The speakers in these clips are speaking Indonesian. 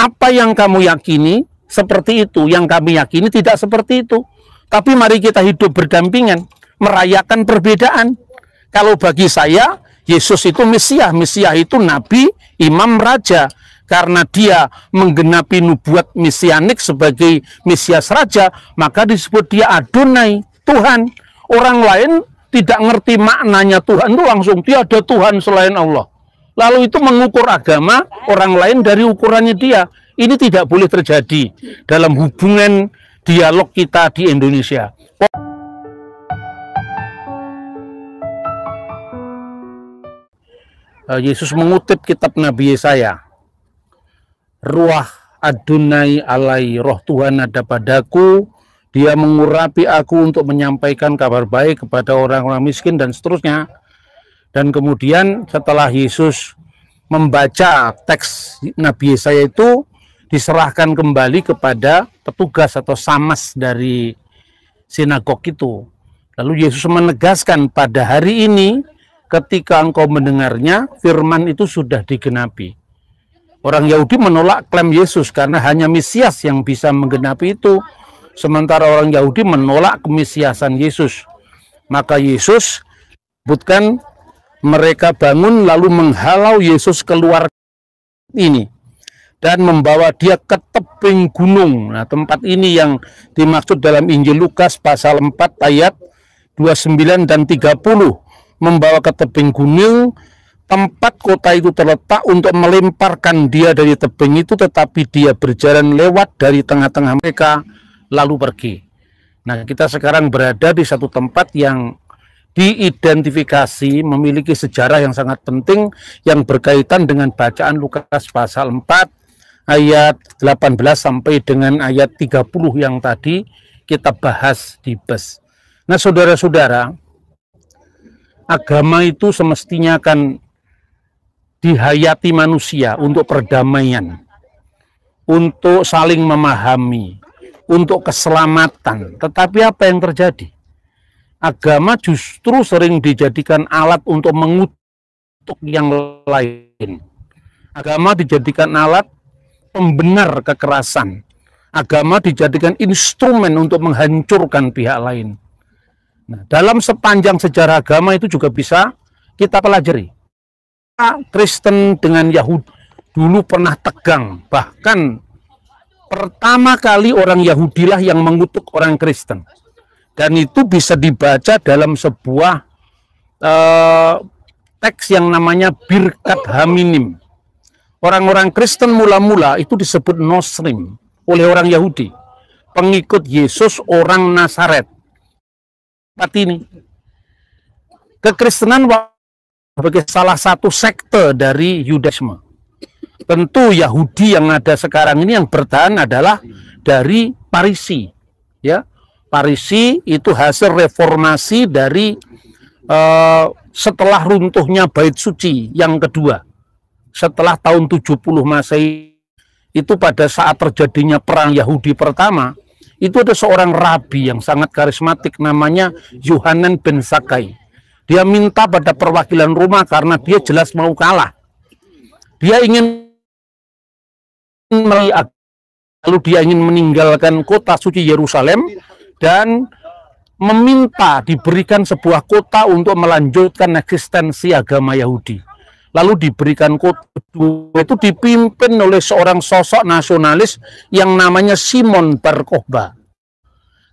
apa yang kamu yakini seperti itu, yang kami yakini tidak seperti itu. Tapi mari kita hidup berdampingan, merayakan perbedaan. Kalau bagi saya, Yesus itu Mesias. Mesias itu nabi, imam, raja. Karena dia menggenapi nubuat mesianik sebagai Mesias raja, maka disebut dia Adonai, Tuhan. Orang lain tidak ngerti maknanya Tuhan itu langsung tiada Tuhan selain Allah. Lalu itu mengukur agama orang lain dari ukurannya dia. Ini tidak boleh terjadi dalam hubungan dialog kita di Indonesia. Yesus mengutip kitab Nabi Yesaya. Ruah Adonai alai, roh Tuhan ada padaku, dia mengurapi aku untuk menyampaikan kabar baik kepada orang-orang miskin dan seterusnya. Dan kemudian setelah Yesus membaca teks Nabi Yesaya itu, diserahkan kembali kepada petugas atau samas dari sinagog itu. Lalu Yesus menegaskan, pada hari ini ketika engkau mendengarnya, firman itu sudah digenapi. Orang Yahudi menolak klaim Yesus karena hanya Mesias yang bisa menggenapi itu. Sementara orang Yahudi menolak kemesiasan Yesus. Maka Yesus sebutkan mereka bangun lalu menghalau Yesus keluar ini dan membawa dia ke tebing gunung. Nah, tempat ini yang dimaksud dalam Injil Lukas pasal 4 ayat 29 dan 30. Membawa ke tebing gunung, tempat kota itu terletak untuk melemparkan dia dari tebing itu, tetapi dia berjalan lewat dari tengah-tengah mereka lalu pergi. Nah, kita sekarang berada di satu tempat yang diidentifikasi memiliki sejarah yang sangat penting yang berkaitan dengan bacaan Lukas pasal 4 ayat 18 sampai dengan ayat 30 yang tadi kita bahas di bus. Nah, saudara-saudara, agama itu semestinya akan dihayati manusia untuk perdamaian, untuk saling memahami, untuk keselamatan. Tetapi apa yang terjadi? Agama justru sering dijadikan alat untuk mengutuk yang lain. Agama dijadikan alat pembenar kekerasan. Agama dijadikan instrumen untuk menghancurkan pihak lain. Nah, dalam sepanjang sejarah agama itu juga bisa kita pelajari. Kristen dengan Yahudi dulu pernah tegang, bahkan pertama kali orang Yahudilah yang mengutuk orang Kristen, dan itu bisa dibaca dalam sebuah teks yang namanya Birkat Haminim. Orang-orang Kristen mula-mula itu disebut Nosrim oleh orang Yahudi, pengikut Yesus orang Nazaret. Ini kekristenan sebagai salah satu sekte dari Yudaisme. Tentu Yahudi yang ada sekarang ini yang bertahan adalah dari Parisi, ya. Parisi itu hasil reformasi dari setelah runtuhnya Bait Suci yang kedua. Setelah tahun 70 Masehi, itu pada saat terjadinya perang Yahudi pertama, itu ada seorang rabi yang sangat karismatik namanya Yohanan ben Zakkai. Dia minta pada perwakilan Roma karena dia jelas mau kalah. Dia ingin melihat, lalu dia ingin meninggalkan kota suci Yerusalem dan meminta diberikan sebuah kota untuk melanjutkan eksistensi agama Yahudi. Lalu diberikan kota itu dipimpin oleh seorang sosok nasionalis yang namanya Simon Bar Kokhba.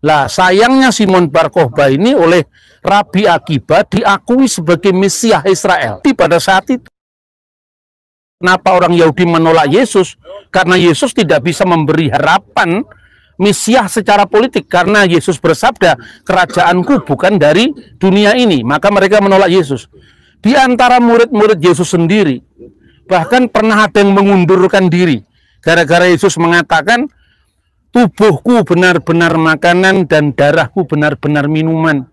Lah, sayangnya Simon Bar Kokhba ini oleh Rabi Akiba diakui sebagai Mesias Israel. Pada saat itu, kenapa orang Yahudi menolak Yesus? Karena Yesus tidak bisa memberi harapan Mesias secara politik. Karena Yesus bersabda, kerajaanku bukan dari dunia ini. Maka mereka menolak Yesus. Di antara murid-murid Yesus sendiri, bahkan pernah ada yang mengundurkan diri. Gara-gara Yesus mengatakan, tubuhku benar-benar makanan dan darahku benar-benar minuman.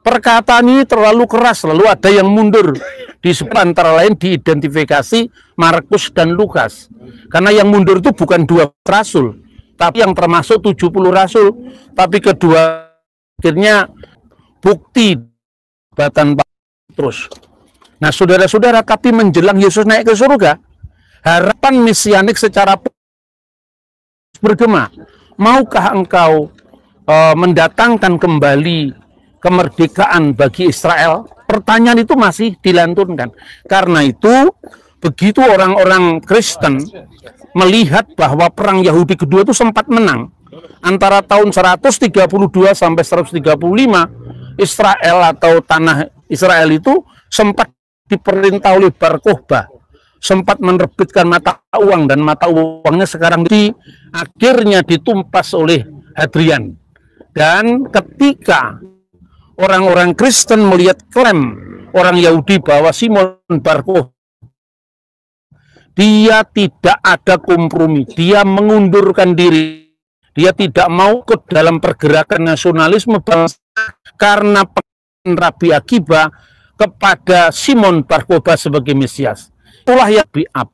Perkataan ini terlalu keras, lalu ada yang mundur. Di antara lain diidentifikasi Markus dan Lukas. Karena yang mundur itu bukan 2 rasul, tapi yang termasuk 70 rasul. Tapi kedua akhirnya bukti batan terus. Nah, saudara-saudara, tapi menjelang Yesus naik ke surga, harapan mesianik secara bergema, maukah engkau mendatangkan kembali kemerdekaan bagi Israel? Pertanyaan itu masih dilantunkan. Karena itu, begitu orang-orang Kristen melihat bahwa perang Yahudi kedua itu sempat menang antara tahun 132 sampai 135, Israel atau tanah Israel itu sempat diperintah oleh Bar Kokhba, sempat menerbitkan mata uang, dan mata uangnya sekarang akhirnya ditumpas oleh Hadrian. Dan ketika orang-orang Kristen melihat klaim orang Yahudi bahwa Simon Bar Kokhba, dia tidak ada kompromi, dia mengundurkan diri, dia tidak mau ke dalam pergerakan nasionalisme bangsa karena Rabi Akiba kepada Simon Bar Kokhba sebagai Mesias. Itulah yang biab.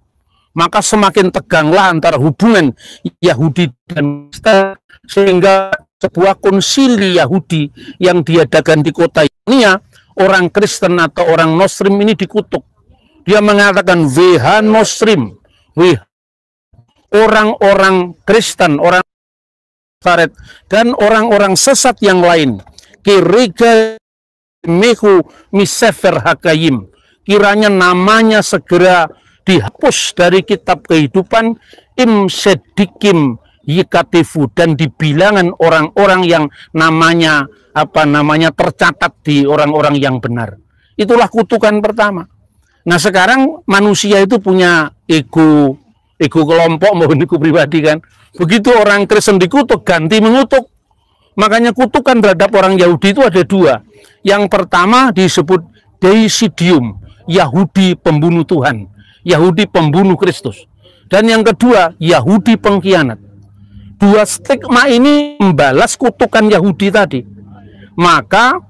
Maka semakin teganglah antara hubungan Yahudi dan Kristen, sehingga sebuah konsili Yahudi yang diadakan di kota Ionia, orang Kristen atau orang Nostrim ini dikutuk. Dia mengatakan, "Weha Nostrim, orang-orang Kristen, orang Nazaret, dan orang-orang sesat yang lain, kirega mehu misefer hakayim, kiranya namanya segera dihapus dari kitab kehidupan im sedikim yikatifu, dan di bilangan orang-orang yang namanya tercatat di orang-orang yang benar." Itulah kutukan pertama. Nah, sekarang manusia itu punya ego kelompok maupun ego pribadi kan. Begitu orang Kristen dikutuk, ganti mengutuk. Makanya kutukan terhadap orang Yahudi itu ada dua. Yang pertama disebut deisidium, Yahudi pembunuh Tuhan, Yahudi pembunuh Kristus. Dan yang kedua, Yahudi pengkhianat. Dua stigma ini membalas kutukan Yahudi tadi. Maka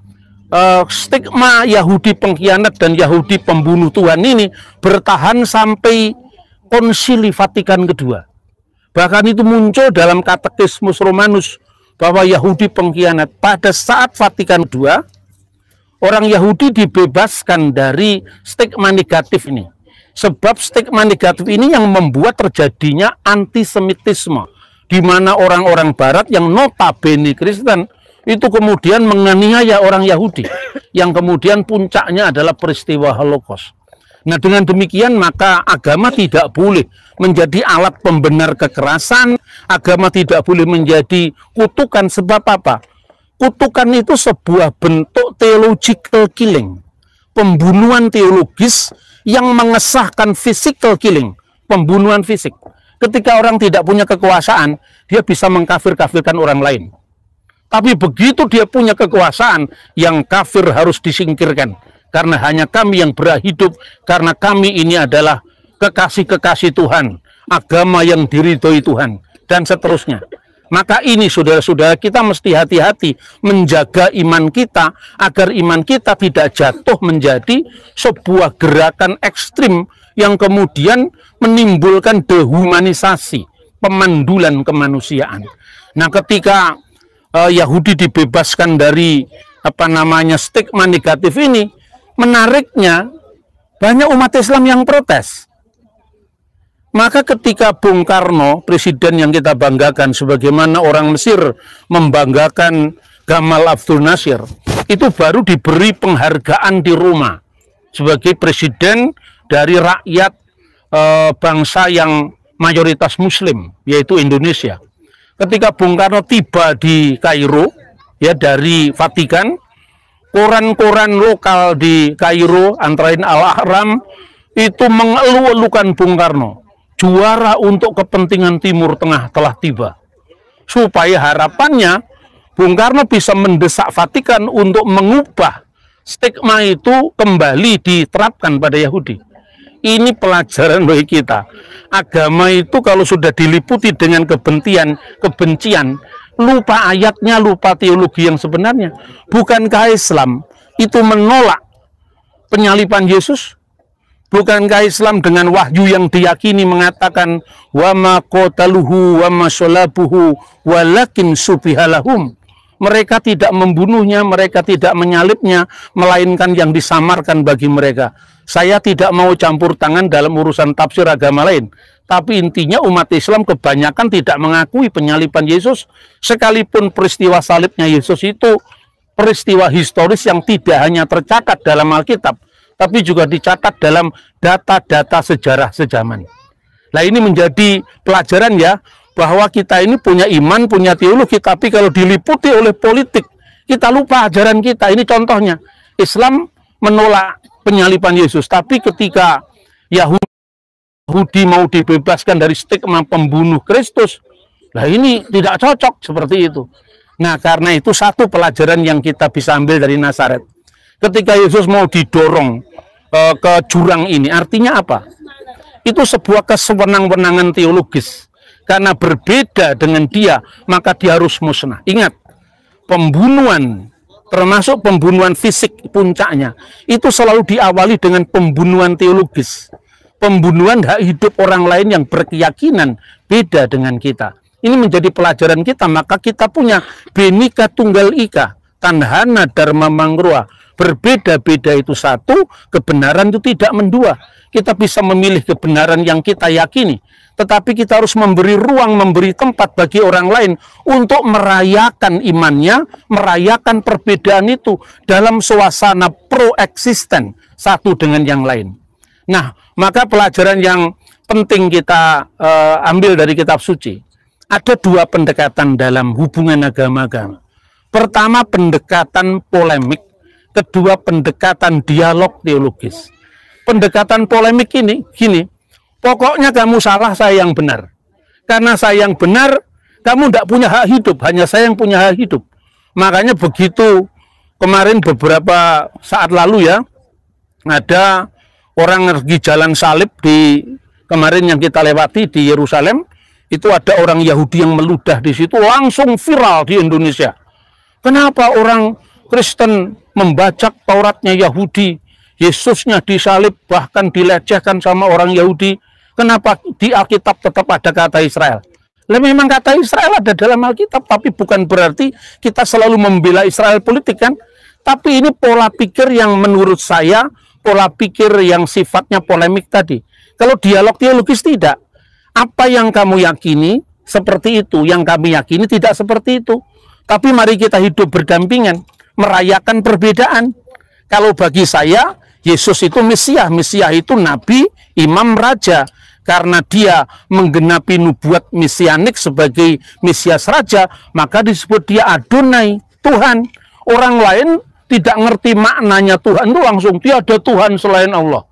stigma Yahudi pengkhianat dan Yahudi pembunuh Tuhan ini bertahan sampai Konsili Vatikan kedua. Bahkan itu muncul dalam Katekismus Romanus bahwa Yahudi pengkhianat. Pada saat Vatikan kedua, orang Yahudi dibebaskan dari stigma negatif ini. Sebab stigma negatif ini yang membuat terjadinya antisemitisme, di mana orang-orang Barat yang notabene Kristen itu kemudian menganiaya orang Yahudi, yang kemudian puncaknya adalah peristiwa Holocaust. Nah, dengan demikian maka agama tidak boleh menjadi alat pembenar kekerasan, agama tidak boleh menjadi kutukan. Sebab apa? Kutukan itu sebuah bentuk theological killing, pembunuhan teologis yang mengesahkan physical killing, pembunuhan fisik. Ketika orang tidak punya kekuasaan, dia bisa mengkafir-kafirkan orang lain. Tapi begitu dia punya kekuasaan, yang kafir harus disingkirkan. Karena hanya kami yang berhak hidup, karena kami ini adalah kekasih-kekasih Tuhan, agama yang diridhoi Tuhan, dan seterusnya. Maka ini saudara-saudara, kita mesti hati-hati menjaga iman kita, agar iman kita tidak jatuh menjadi sebuah gerakan ekstrim yang kemudian menimbulkan dehumanisasi, pemandulan kemanusiaan. Nah, ketika Yahudi dibebaskan dari stigma negatif ini, menariknya banyak umat Islam yang protes. Maka ketika Bung Karno, presiden yang kita banggakan, sebagaimana orang Mesir membanggakan Gamal Abdul Nasir, itu baru diberi penghargaan di Roma sebagai presiden dari rakyat bangsa yang mayoritas Muslim, yaitu Indonesia. Ketika Bung Karno tiba di Kairo, ya, dari Vatikan, koran-koran lokal di Kairo, antara lain Al-Ahram, itu mengeluh-elukan Bung Karno. Juara untuk kepentingan Timur Tengah telah tiba. Supaya harapannya Bung Karno bisa mendesak Vatikan untuk mengubah stigma itu kembali diterapkan pada Yahudi. Ini pelajaran bagi kita. Agama itu kalau sudah diliputi dengan kebencian, lupa ayatnya, lupa teologi yang sebenarnya. Bukankah Islam itu menolak penyaliban Yesus? Bukankah Islam dengan wahyu yang diyakini mengatakan wa ma qataluhu wa ma shalabuhu walakin subihalahum? Mereka tidak membunuhnya, mereka tidak menyalibnya, melainkan yang disamarkan bagi mereka. Saya tidak mau campur tangan dalam urusan tafsir agama lain, Tapi intinya umat Islam kebanyakan tidak mengakui penyaliban Yesus, sekalipun peristiwa salibnya Yesus itu peristiwa historis yang tidak hanya tercatat dalam Alkitab, tapi juga dicatat dalam data-data sejarah sejaman. Nah, ini menjadi pelajaran ya, bahwa kita ini punya iman, punya teologi, tapi kalau diliputi oleh politik, kita lupa ajaran kita. Ini contohnya, Islam menolak penyaliban Yesus, tapi ketika Yahudi mau dibebaskan dari stigma pembunuh Kristus, nah ini tidak cocok seperti itu. Nah, karena itu satu pelajaran yang kita bisa ambil dari Nazaret. Ketika Yesus mau didorong ke jurang ini, artinya apa? Itu sebuah kesewenang-wenangan teologis. Karena berbeda dengan dia, maka dia harus musnah. Ingat, pembunuhan, termasuk pembunuhan fisik puncaknya, itu selalu diawali dengan pembunuhan teologis. Pembunuhan hak hidup orang lain yang berkeyakinan beda dengan kita. Ini menjadi pelajaran kita, maka kita punya Bhinneka Tunggal Ika, Tanhana Dharma Mangrua. Berbeda-beda itu satu, kebenaran itu tidak mendua. Kita bisa memilih kebenaran yang kita yakini, tetapi kita harus memberi ruang, memberi tempat bagi orang lain untuk merayakan imannya, merayakan perbedaan itu dalam suasana pro-eksisten satu dengan yang lain. Nah, maka pelajaran yang penting kita ambil dari kitab suci, ada dua pendekatan dalam hubungan agama-agama. Pertama, pendekatan polemik. Kedua, pendekatan dialog teologis. Pendekatan polemik ini, gini, pokoknya kamu salah, saya yang benar. Karena saya yang benar, kamu tidak punya hak hidup, hanya saya yang punya hak hidup. Makanya begitu kemarin beberapa saat lalu ya, ada orang pergi jalan salib di kemarin yang kita lewati di Yerusalem, itu ada orang Yahudi yang meludah di situ, langsung viral di Indonesia. Kenapa orang Kristen membacak Tauratnya Yahudi, Yesusnya disalib, bahkan dilecehkan sama orang Yahudi? Kenapa di Alkitab tetap ada kata Israel? Lah memang kata Israel ada dalam Alkitab, tapi bukan berarti kita selalu membela Israel politik kan? Tapi ini pola pikir yang menurut saya, pola pikir yang sifatnya polemik tadi. Kalau dialog teologis tidak. Apa yang kamu yakini seperti itu, yang kami yakini tidak seperti itu. Tapi mari kita hidup berdampingan, merayakan perbedaan. Kalau bagi saya, Yesus itu Mesias. Mesias itu nabi, imam, raja. Karena dia menggenapi nubuat mesianik sebagai Mesias raja, maka disebut dia Adonai, Tuhan. Orang lain tidak ngerti maknanya Tuhan itu langsung tiada Tuhan selain Allah.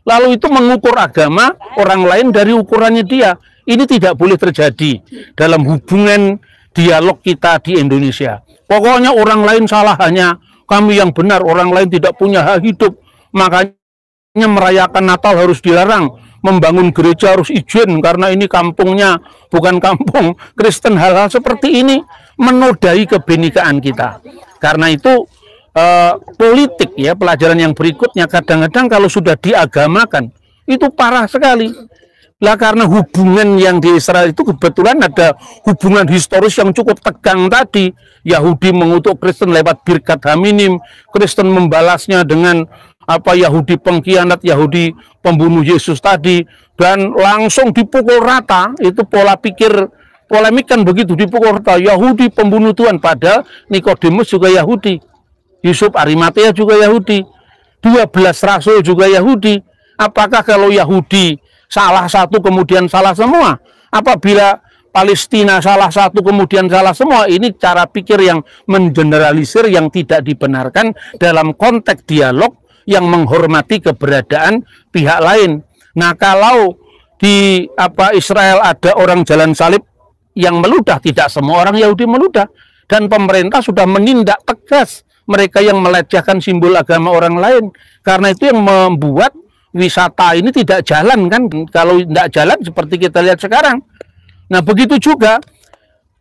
Lalu itu mengukur agama orang lain dari ukurannya dia. Ini tidak boleh terjadi dalam hubungan dialog kita di Indonesia. Pokoknya orang lain salah, hanya kami yang benar, orang lain tidak punya hak hidup. Makanya merayakan Natal harus dilarang, membangun gereja harus izin karena ini kampungnya bukan kampung Kristen. Hal-hal seperti ini menodai kebenekaan kita. Karena itu politik ya, pelajaran yang berikutnya kadang-kadang kalau sudah diagamakan itu parah sekali. Lah karena hubungan yang di Israel itu kebetulan ada hubungan historis yang cukup tegang tadi. Yahudi mengutuk Kristen lewat birkat haminim, Kristen membalasnya dengan Yahudi pengkhianat, Yahudi pembunuh Yesus tadi, dan langsung dipukul rata. Itu pola pikir polemik kan begitu, dipukul rata. Yahudi pembunuh Tuhan, padahal Nikodemus juga Yahudi, Yusuf Arimatea juga Yahudi, 12 rasul juga Yahudi. Apakah kalau Yahudi salah satu kemudian salah semua? Apabila Palestina salah satu kemudian salah semua? Ini cara pikir yang mengeneralisir, yang tidak dibenarkan dalam konteks dialog yang menghormati keberadaan pihak lain. Nah, kalau di Israel ada orang jalan salib yang meludah, tidak semua orang Yahudi meludah, dan pemerintah sudah menindak tegas mereka yang melecehkan simbol agama orang lain. Karena itu yang membuat wisata ini tidak jalan kan. Kalau tidak jalan seperti kita lihat sekarang. Nah, begitu juga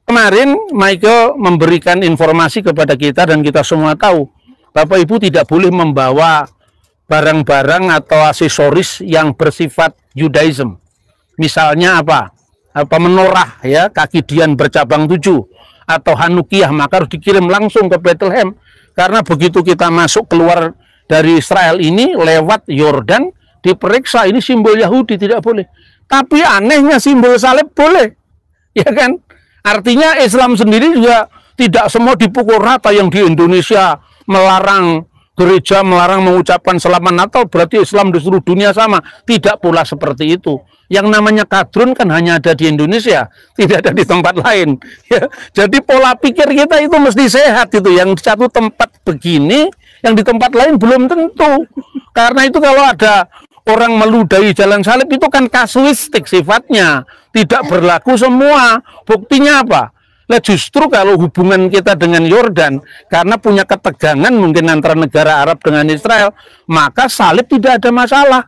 kemarin Michael memberikan informasi kepada kita dan kita semua tahu, Bapak Ibu tidak boleh membawa barang-barang atau aksesoris yang bersifat Judaism. Misalnya menorah ya, kaki Dian bercabang 7 atau Hanukiah, maka harus dikirim langsung ke Bethlehem. Karena begitu kita masuk keluar dari Israel ini lewat Yordan, diperiksa ini simbol Yahudi, tidak boleh. Tapi anehnya simbol salib boleh, ya kan? Artinya Islam sendiri juga tidak semua dipukul rata. Yang di Indonesia melarang gereja, melarang mengucapkan selamat Natal, berarti Islam di seluruh dunia sama. Tidak pula seperti itu. Yang namanya kadrun kan hanya ada di Indonesia, tidak ada di tempat lain. Ya, jadi pola pikir kita itu mesti sehat itu. Yang di satu tempat begini, yang di tempat lain belum tentu. Karena itu kalau ada orang meludahi jalan salib itu kan kasuistik sifatnya, tidak berlaku semua. Buktinya apa? Nah, justru kalau hubungan kita dengan Yordan, karena punya ketegangan mungkin antara negara Arab dengan Israel, maka salib tidak ada masalah.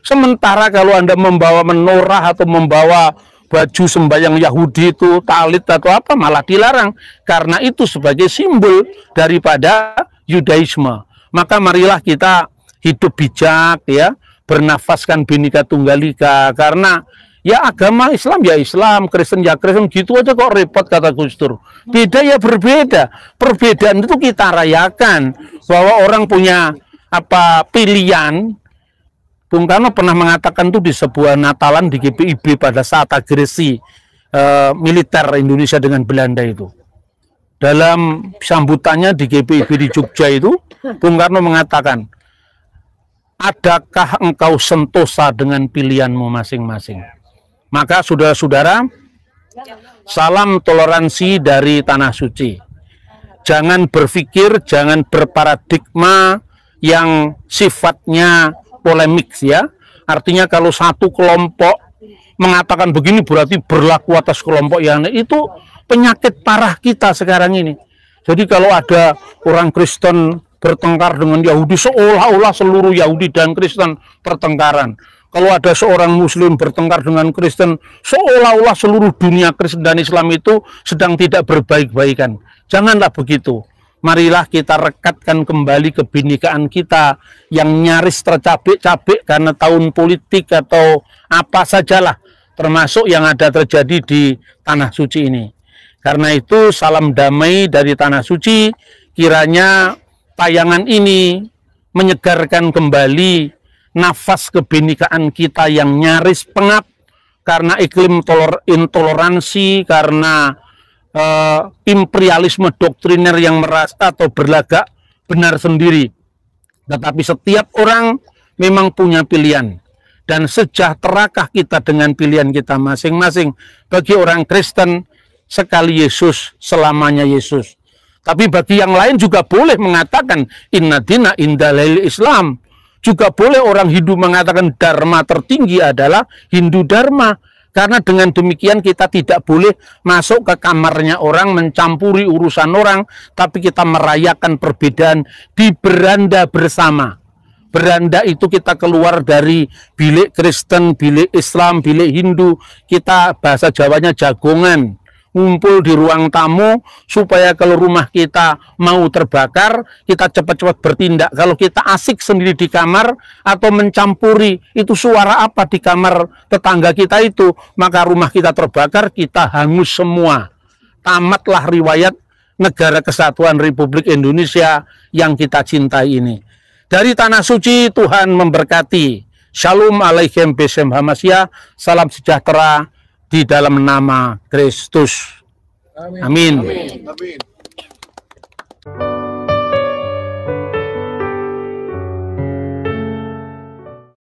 Sementara kalau Anda membawa menorah atau membawa baju sembahyang Yahudi itu, talit atau apa, malah dilarang. Karena itu sebagai simbol daripada Yudaisme. Maka marilah kita hidup bijak, ya, bernafaskan Bhinneka Tunggal Ika, karena ya agama Islam ya Islam, Kristen ya Kristen, gitu aja kok repot, kata Gus Dur. Beda ya berbeda. Perbedaan itu kita rayakan, bahwa orang punya apa pilihan. Bung Karno pernah mengatakan tuh di sebuah Natalan di GPIB pada saat agresi militer Indonesia dengan Belanda itu. Dalam sambutannya di GPIB di Jogja itu, Bung Karno mengatakan, adakah engkau sentosa dengan pilihanmu masing-masing? Maka saudara-saudara, salam toleransi dari Tanah Suci. Jangan berpikir, jangan berparadigma yang sifatnya polemik, ya. Artinya kalau satu kelompok mengatakan begini berarti berlaku atas kelompok yang lain. Itu penyakit parah kita sekarang ini. Jadi kalau ada orang Kristen bertengkar dengan Yahudi, seolah-olah seluruh Yahudi dan Kristen pertengkaran. Kalau ada seorang Muslim bertengkar dengan Kristen, seolah-olah seluruh dunia Kristen dan Islam itu sedang tidak berbaik-baikan. Janganlah begitu. Marilah kita rekatkan kembali kebinekaan kita yang nyaris tercabik-cabik karena tahun politik atau apa sajalah, termasuk yang ada terjadi di Tanah Suci ini. Karena itu salam damai dari Tanah Suci, kiranya tayangan ini menyegarkan kembali nafas kebinekaan kita yang nyaris pengap karena iklim intoleransi, karena imperialisme doktriner yang merasa atau berlagak benar sendiri. Tetapi setiap orang memang punya pilihan. Dan sejahterakah kita dengan pilihan kita masing-masing? Bagi orang Kristen, sekali Yesus, selamanya Yesus. Tapi bagi yang lain juga boleh mengatakan inna dina indal Islam. Juga boleh orang Hindu mengatakan dharma tertinggi adalah Hindu Dharma. Karena dengan demikian kita tidak boleh masuk ke kamarnya orang, mencampuri urusan orang, tapi kita merayakan perbedaan di beranda bersama. Beranda itu kita keluar dari bilik Kristen, bilik Islam, bilik Hindu, kita bahasa Jawanya jagongan. Ngumpul di ruang tamu supaya kalau rumah kita mau terbakar, kita cepat-cepat bertindak. Kalau kita asik sendiri di kamar atau mencampuri itu suara apa di kamar tetangga kita itu, maka rumah kita terbakar, kita hangus semua. Tamatlah riwayat Negara Kesatuan Republik Indonesia yang kita cintai ini. Dari Tanah Suci, Tuhan memberkati. Shalom alaikum besem hamasya. Salam sejahtera di dalam nama Kristus. Amin. Amin. Amin.